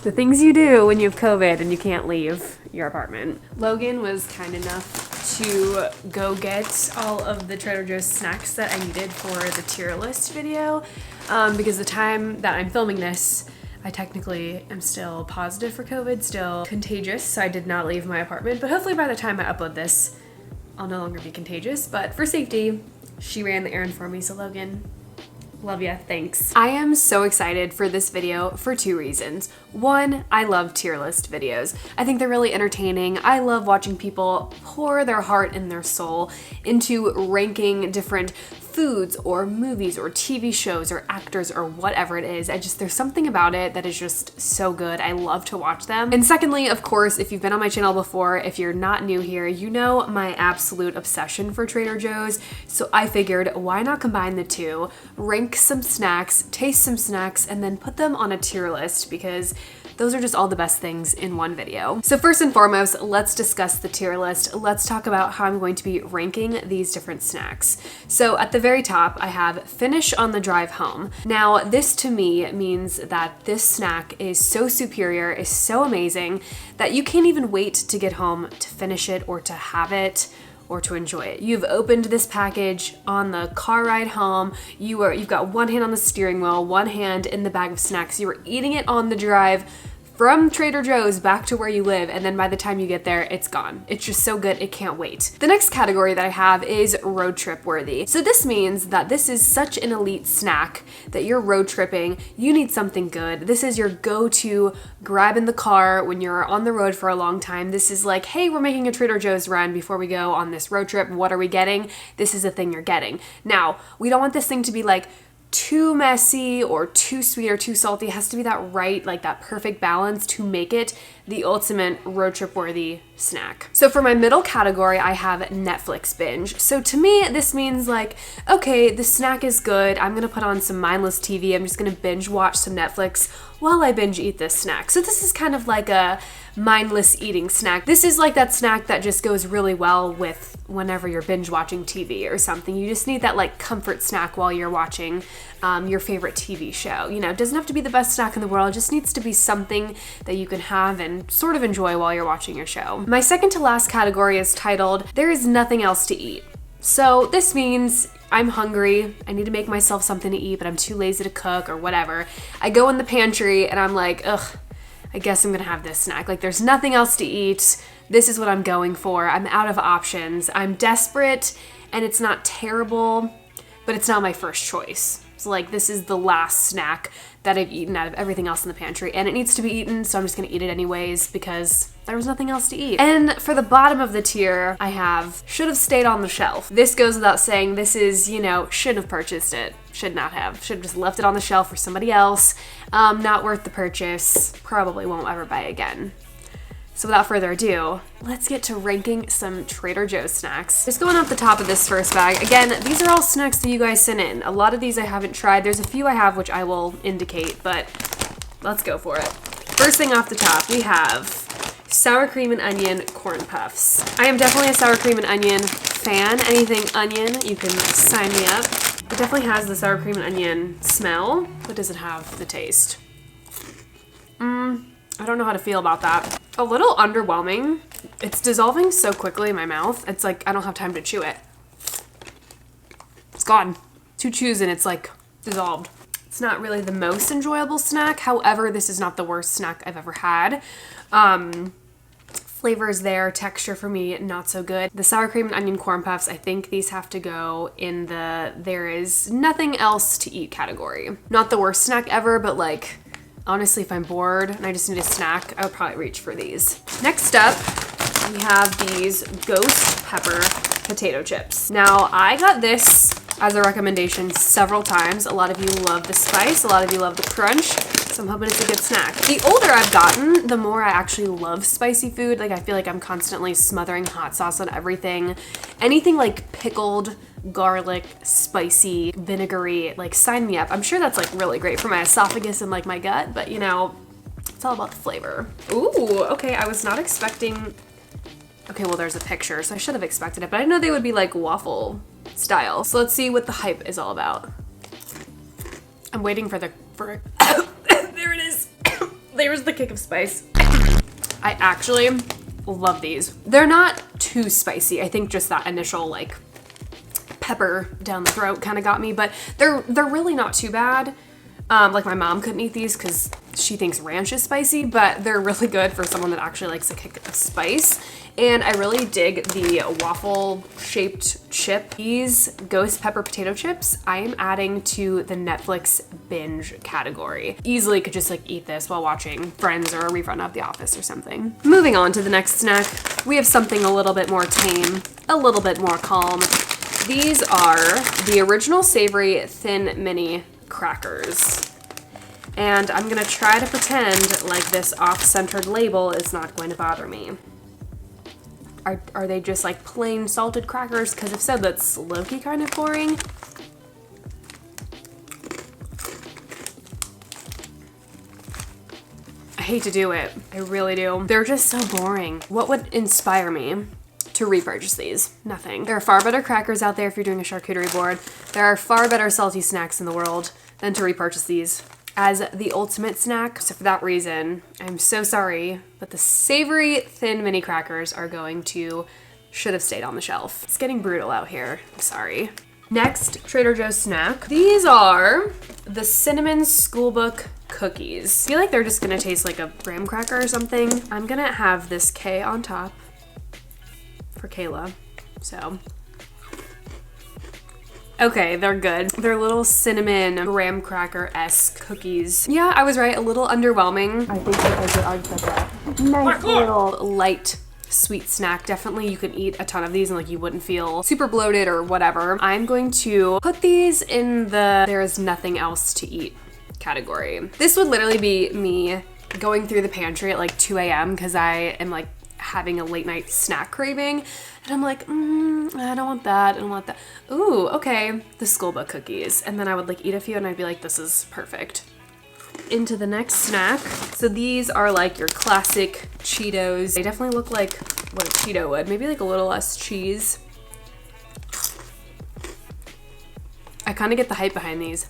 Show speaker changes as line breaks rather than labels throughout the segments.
The things you do when you have COVID and you can't leave your apartment. Logan was kind enough to go get all of the Trader Joe's snacks that I needed for the tier list video, because the time that I'm filming this, I technically am still positive for COVID, still contagious, so I did not leave my apartment, but hopefully by the time I upload this, I'll no longer be contagious. But for safety, she ran the errand for me, so Logan, love ya, thanks. I am so excited for this video for two reasons. One, I love tier list videos. I think they're really entertaining. I love watching people pour their heart and their soul into ranking different foods or movies or TV shows or actors or whatever it is. There's something about it that is just so good. I love to watch them. And secondly, of course, if you've been on my channel before, if you're not new here, you know my absolute obsession for Trader Joe's. So I figured, why not combine the two, rank some snacks, taste some snacks, and then put them on a tier list, because those are just all the best things in one video. So first and foremost, let's discuss the tier list. Let's talk about how I'm going to be ranking these different snacks. So at the very top, I have finish on the drive home. Now, this to me means that this snack is so superior, is so amazing, that you can't even wait to get home to finish it or to have it or to enjoy it. You've opened this package on the car ride home. You've got one hand on the steering wheel, one hand in the bag of snacks. You were eating it on the drive from Trader Joe's back to where you live, and then by the time you get there, it's gone. It's just so good, it can't wait. The next category that I have is road trip worthy. So this means that this is such an elite snack that you're road tripping, you need something good. This is your go-to grab in the car when you're on the road for a long time. This is like, hey, we're making a Trader Joe's run before we go on this road trip. What are we getting? This is the thing you're getting. Now, we don't want this thing to be like too messy or too sweet or too salty. It has to be that right, like that perfect balance to make it the ultimate road trip worthy snack. So for my middle category, I have Netflix binge. So to me, this means like, okay, the snack is good. I'm gonna put on some mindless TV. I'm just gonna binge watch some Netflix while I binge eat this snack. So this is kind of like a mindless eating snack. This is like that snack that just goes really well with whenever you're binge watching TV or something. You just need that like comfort snack while you're watching your favorite TV show. You know, it doesn't have to be the best snack in the world. It just needs to be something that you can have and sort of enjoy while you're watching your show. My second to last category is titled, There is Nothing Else to Eat. So this means I'm hungry, I need to make myself something to eat, but I'm too lazy to cook or whatever. I go in the pantry and I'm like, ugh, I guess I'm gonna have this snack. Like, there's nothing else to eat. This is what I'm going for. I'm out of options. I'm desperate, and it's not terrible, but it's not my first choice. So like, this is the last snack that I've eaten out of everything else in the pantry, and it needs to be eaten, so I'm just gonna eat it anyways because there was nothing else to eat. And for the bottom of the tier, I have should have stayed on the shelf. This goes without saying. This is, you know, should have purchased it. Should not have. Should have just left it on the shelf for somebody else. Not worth the purchase. Probably won't ever buy again. So without further ado, let's get to ranking some Trader Joe's snacks. Just going off the top of this first bag, again, these are all snacks that you guys sent in. A lot of these I haven't tried. There's a few I have which I will indicate, but let's go for it. First thing off the top, we have sour cream and onion corn puffs. I am definitely a sour cream and onion fan. Anything onion, you can sign me up. It definitely has the sour cream and onion smell, but does it have the taste? I don't know how to feel about that. A little underwhelming. It's dissolving so quickly in my mouth. It's like I don't have time to chew it. It's gone. 2 chews and it's like dissolved. It's not really the most enjoyable snack. However, this is not the worst snack I've ever had. Flavor is there, texture for me, not so good. The sour cream and onion corn puffs, I think these have to go in the there is nothing else to eat category. Not the worst snack ever, but like, honestly, if I'm bored and I just need a snack, I would probably reach for these. Next up, we have these ghost pepper potato chips. Now, I got this as a recommendation several times. A lot of you love the spice, a lot of you love the crunch, so I'm hoping it's a good snack. The older I've gotten, the more I actually love spicy food. Like, I feel like I'm constantly smothering hot sauce on everything. Anything like pickled, garlic, spicy, vinegary, like sign me up. I'm sure that's like really great for my esophagus and like my gut, but you know, it's all about the flavor. Ooh, okay, I was not expecting, okay, well there's a picture, so I should have expected it, but I didn't know they would be like waffle style. So let's see what the hype is all about. I'm waiting for there it is. There's the kick of spice. I actually love these. They're not too spicy. I think just that initial like pepper down the throat kind of got me, but they're really not too bad. Like my mom couldn't eat these because she thinks ranch is spicy, but they're really good for someone that actually likes a kick of spice. And I really dig the waffle shaped chip. These ghost pepper potato chips, I am adding to the Netflix binge category. Easily could just like eat this while watching Friends or a rerun of The Office or something. Moving on to the next snack, we have something a little bit more tame, a little bit more calm. These are the original Savory thin mini crackers. And I'm gonna try to pretend like this off-centered label is not going to bother me. Are they just like plain salted crackers? Because if so, that's low-key kind of boring. I hate to do it, I really do. They're just so boring. What would inspire me to repurchase these? Nothing. There are far better crackers out there if you're doing a charcuterie board. There are far better salty snacks in the world than to repurchase these as the ultimate snack. So for that reason, I'm so sorry, but the Savory thin mini crackers are going to should have stayed on the shelf. It's getting brutal out here. I'm sorry. Next, Trader Joe's snack. These are the cinnamon schoolbook cookies. I feel like they're just gonna taste like a graham cracker or something. I'm gonna have this K on top for Kayla, so. Okay, they're good. They're little cinnamon graham cracker-esque cookies. Yeah, I was right, a little underwhelming. I think because they are such a nice little light sweet snack. Definitely you could eat a ton of these and like you wouldn't feel super bloated or whatever. I'm going to put these in the there is nothing else to eat category. This would literally be me going through the pantry at like 2 a.m. because I am like having a late night snack craving and I'm like, I don't want that, I don't want that. Ooh, okay, the schoolbook cookies. And then I would like eat a few and I'd be like, this is perfect. Into the next snack. So these are like your classic Cheetos. They definitely look like what a Cheeto would, maybe like a little less cheese. I kind of get the hype behind these.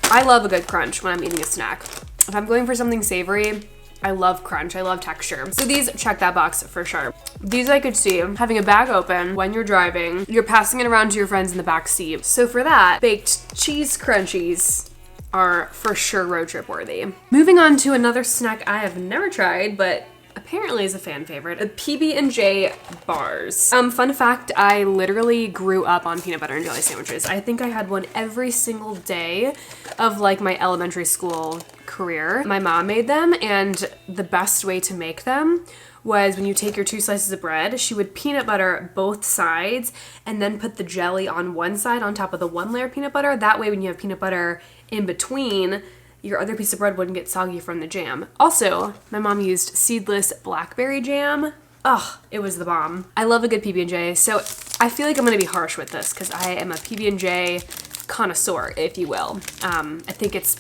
I love a good crunch when I'm eating a snack. If I'm going for something savory, I love crunch, I love texture. So these check that box for sure. These I could see having a bag open when you're driving, you're passing it around to your friends in the back seat. So for that, baked cheese crunchies are for sure road trip worthy. Moving on to another snack I have never tried, but apparently is a fan favorite, a PB&J bars. Fun fact, I literally grew up on peanut butter and jelly sandwiches. I think I had one every single day of like my elementary school career. My mom made them, and the best way to make them was when you take your 2 slices of bread, she would peanut butter both sides and then put the jelly on one side on top of the 1 layer peanut butter. That way when you have peanut butter in between, your other piece of bread wouldn't get soggy from the jam. Also, my mom used seedless blackberry jam. Ugh, it was the bomb. I love a good PB&J, so I feel like I'm gonna be harsh with this because I am a PB&J connoisseur, if you will. I think it's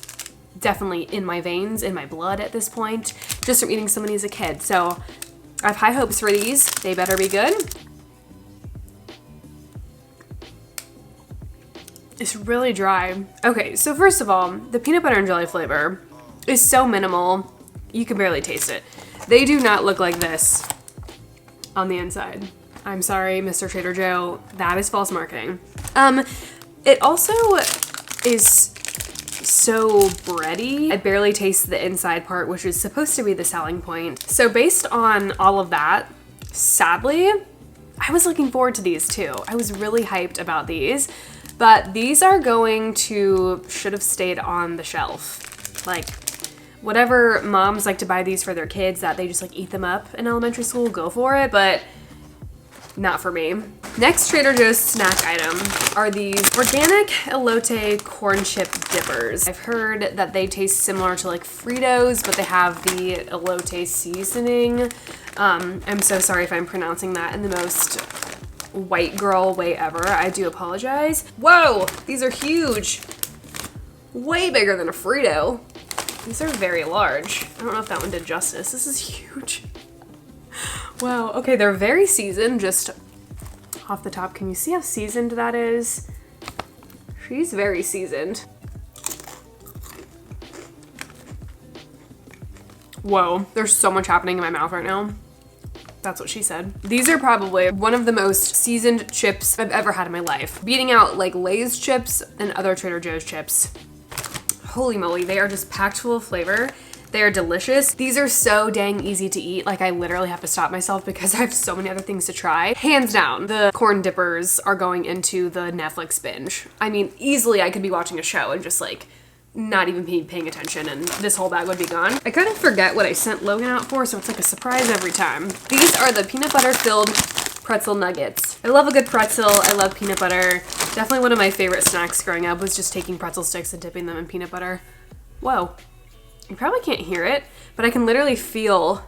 definitely in my veins, in my blood at this point, just from eating so many as a kid. So I have high hopes for these. They better be good. It's really dry. Okay, so first of all, the peanut butter and jelly flavor is so minimal, you can barely taste it. They do not look like this on the inside. I'm sorry, Mr. Trader Joe, that is false marketing. It also is so bready. I barely taste the inside part, which is supposed to be the selling point. So based on all of that, sadly, I was looking forward to these too. I was really hyped about these. But these are going to should have stayed on the shelf. Like, whatever moms like to buy these for their kids that they just like eat them up in elementary school, go for it, but not for me. Next Trader Joe's snack item are these organic Elote corn chip dippers. I've heard that they taste similar to like Fritos, but they have the Elote seasoning. I'm so sorry if I'm pronouncing that in the most white girl way ever. I do apologize. Whoa, these are huge. Way bigger than a Frito. These are very large. I don't know if that one did justice. This is huge. Wow, okay, they're very seasoned. Just off the top, can you see how seasoned that is? She's very seasoned. Whoa, there's so much happening in my mouth right now. That's what she said. These are probably one of the most seasoned chips I've ever had in my life. Beating out like Lay's chips and other Trader Joe's chips. Holy moly, they are just packed full of flavor. They are delicious. These are so dang easy to eat. Like I literally have to stop myself because I have so many other things to try. Hands down, the corn dippers are going into the Netflix binge. I mean, easily I could be watching a show and just like not even paying attention and this whole bag would be gone. I kind of forget what I sent Logan out for, so it's like a surprise every time. These are the peanut butter filled pretzel nuggets. I love a good pretzel. I love peanut butter. Definitely one of my favorite snacks growing up was just taking pretzel sticks and dipping them in peanut butter. Whoa. You probably can't hear it, but I can literally feel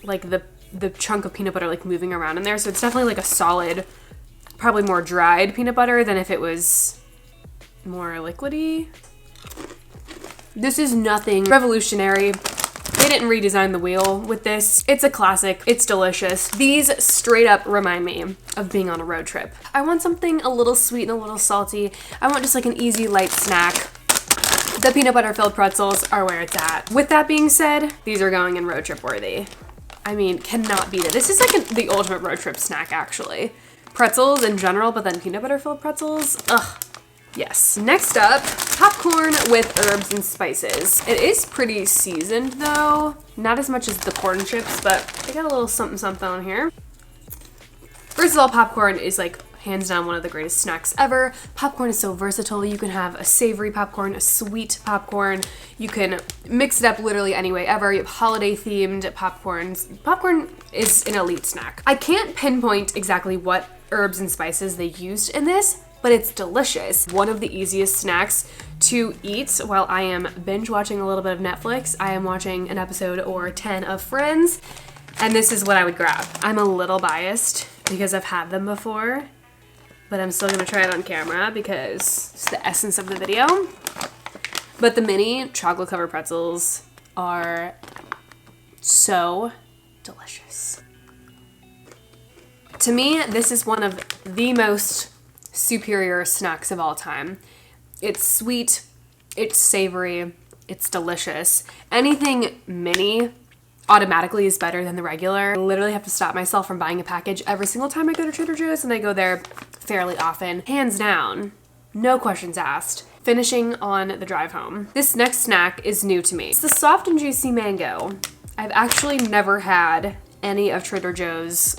like the chunk of peanut butter like moving around in there. So it's definitely like a solid, probably more dried peanut butter than if it was more liquidy. This is nothing revolutionary. They didn't redesign the wheel with this. It's a classic. It's delicious. These straight up remind me of being on a road trip. I want something a little sweet and a little salty. I want just like an easy light snack. The peanut butter filled pretzels are where it's at. With that being said, these are going in road trip worthy. I mean, cannot beat it. This is like the ultimate road trip snack actually. Pretzels in general, but then peanut butter filled pretzels, ugh. Yes. Next up, popcorn with herbs and spices. It is pretty seasoned though. Not as much as the corn chips, but they got a little something something on here. First of all, popcorn is like hands down one of the greatest snacks ever. Popcorn is so versatile. You can have a savory popcorn, a sweet popcorn. You can mix it up literally any way ever. You have holiday themed popcorns. Popcorn is an elite snack. I can't pinpoint exactly what herbs and spices they used in this, but it's delicious. One of the easiest snacks to eat while I am binge watching a little bit of Netflix. I am watching an episode or 10 of Friends, and this is what I would grab. I'm a little biased because I've had them before, but I'm still gonna try it on camera because it's the essence of the video. But the mini chocolate covered pretzels are so delicious. To me, this is one of the most superior snacks of all time. It's sweet, it's savory, it's delicious. Anything mini automatically is better than the regular. I literally have to stop myself from buying a package every single time I go to Trader Joe's, and I go there fairly often. Hands down, no questions asked. Finishing on the drive home. This next snack is new to me. It's the soft and juicy mango. I've actually never had any of Trader Joe's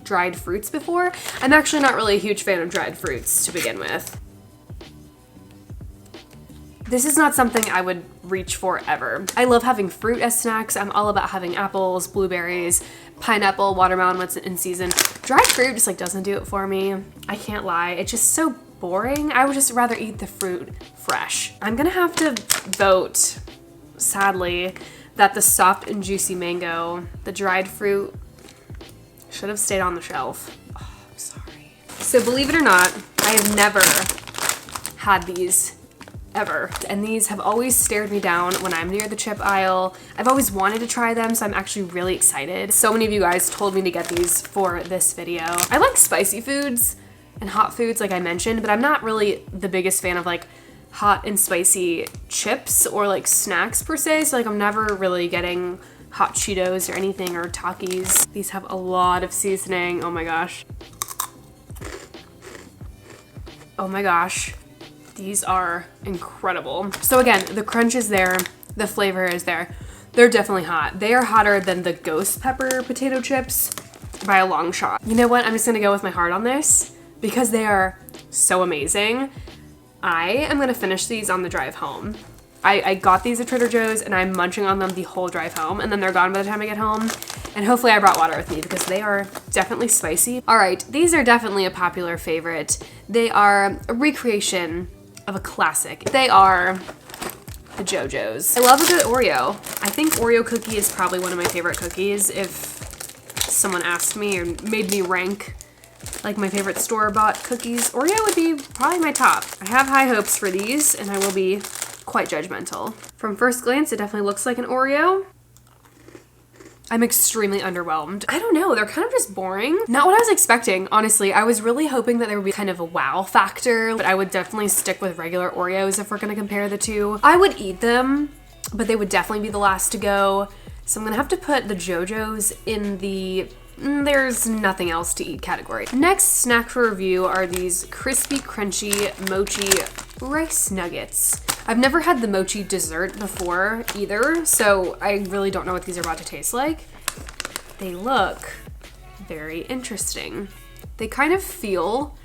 dried fruits before. I'm actually not really a huge fan of dried fruits to begin with. This is not something I would reach for ever. I love having fruit as snacks. I'm all about having apples, blueberries, pineapple, watermelon when it's in season. Dried fruit just like doesn't do it for me. I can't lie. It's just so boring. I would just rather eat the fruit fresh. I'm gonna have to vote, sadly, that the soft and juicy mango, the dried fruit, should have stayed on the shelf. Oh, I'm sorry. So believe it or not, I have never had these ever. And these have always stared me down when I'm near the chip aisle. I've always wanted to try them, so I'm actually really excited. So many of you guys told me to get these for this video. I like spicy foods and hot foods like I mentioned, but I'm not really the biggest fan of like hot and spicy chips or like snacks per se. So like I'm never really getting hot Cheetos or anything or Takis. These have a lot of seasoning. Oh my gosh. Oh my gosh. These are incredible. So again, the crunch is there, the flavor is there. They're definitely hot. They are hotter than the ghost pepper potato chips by a long shot. You know what? I'm just gonna go with my heart on this because they are so amazing. I am gonna finish these on the drive home. I got these at Trader Joe's and I'm munching on them the whole drive home, and then they're gone by the time I get home. And hopefully I brought water with me because they are definitely spicy. All right, these are definitely a popular favorite. They are a recreation of a classic. They are the JoJo's. I love a good Oreo. I think Oreo cookie is probably one of my favorite cookies. If someone asked me or made me rank like my favorite store-bought cookies, Oreo would be probably my top. I have high hopes for these and I will be quite judgmental. From first glance, it definitely looks like an Oreo. I'm extremely underwhelmed. I don't know, they're kind of just boring. Not what I was expecting, honestly. I was really hoping that there would be kind of a wow factor, but I would definitely stick with regular Oreos if we're gonna compare the two. I would eat them but they would definitely be the last to go. So I'm gonna have to put the JoJo's in the there's nothing else to eat category. Next snack for review are these crispy, crunchy Mochi rice nuggets. I've never had the Mochi dessert before either, so I really don't know what these are about to taste like. They look very interesting. They kind of feel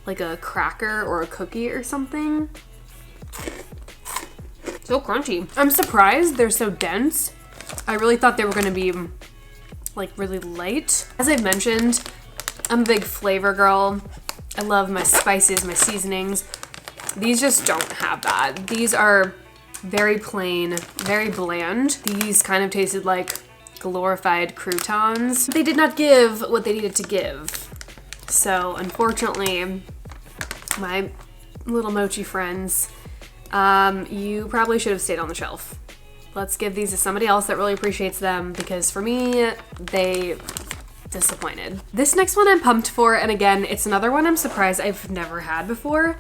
like a cracker or a cookie or something. So crunchy. I'm surprised they're so dense. I really thought they were gonna be like really light. As I've mentioned, I'm a big flavor girl. I love my spices, my seasonings. These just don't have that. These are very plain, very bland. These kind of tasted like glorified croutons. They did not give what they needed to give. So unfortunately, my little Mochi friends, you probably should have stayed on the shelf. Let's give these to somebody else that really appreciates them, because for me, they disappointed. This next one I'm pumped for, and again, it's another one I'm surprised I've never had before,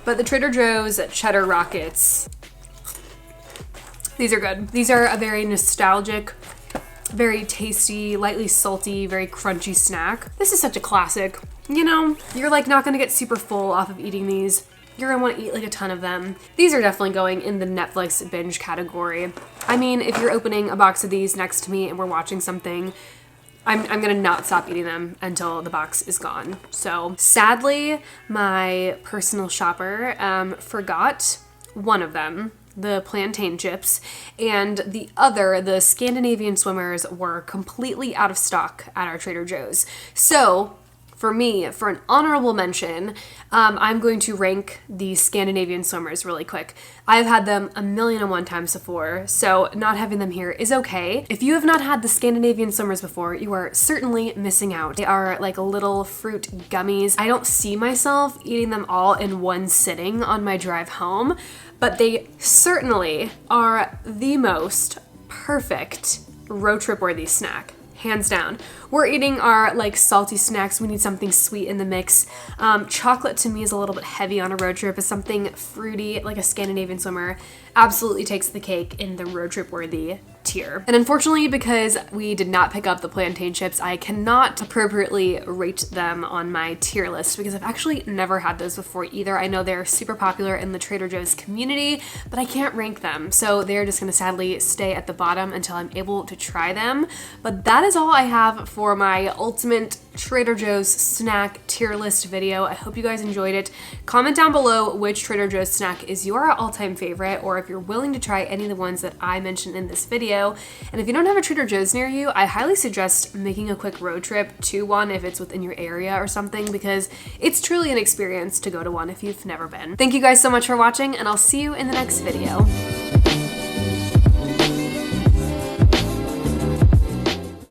but the Trader Joe's Cheddar Rockets. These are good. These are a very nostalgic, very tasty, lightly salty, very crunchy snack. This is such a classic. You know, you're like not gonna get super full off of eating these. You're gonna wanna eat like a ton of them. These are definitely going in the Netflix binge category. I mean, if you're opening a box of these next to me and we're watching something, I'm gonna not stop eating them until the box is gone. So sadly, my personal shopper forgot one of them, the plantain chips, and the other, the Scandinavian swimmers, were completely out of stock at our Trader Joe's. So for me, for an honorable mention, I'm going to rank the Scandinavian swimmers really quick. I've had them 1,000,001 times before, so not having them here is okay. If you have not had the Scandinavian swimmers before, you are certainly missing out. They are like little fruit gummies. I don't see myself eating them all in one sitting on my drive home, but they certainly are the most perfect road trip worthy snack. Hands down. We're eating our like salty snacks. We need something sweet in the mix. Chocolate to me is a little bit heavy on a road trip, but something fruity like a Scandinavian swimmer absolutely takes the cake in the road trip worthy tier. And unfortunately, because we did not pick up the plantain chips, I cannot appropriately rate them on my tier list because I've actually never had those before either. I know they're super popular in the Trader Joe's community, but I can't rank them. So they're just gonna sadly stay at the bottom until I'm able to try them. But that is all I have for my ultimate Trader Joe's snack tier list video. I hope you guys enjoyed it. Comment down below which Trader Joe's snack is your all-time favorite, or if you're willing to try any of the ones that I mentioned in this video. And if you don't have a Trader Joe's near you, I highly suggest making a quick road trip to one if it's within your area or something, because it's truly an experience to go to one if you've never been. Thank you guys so much for watching, and I'll see you in the next video.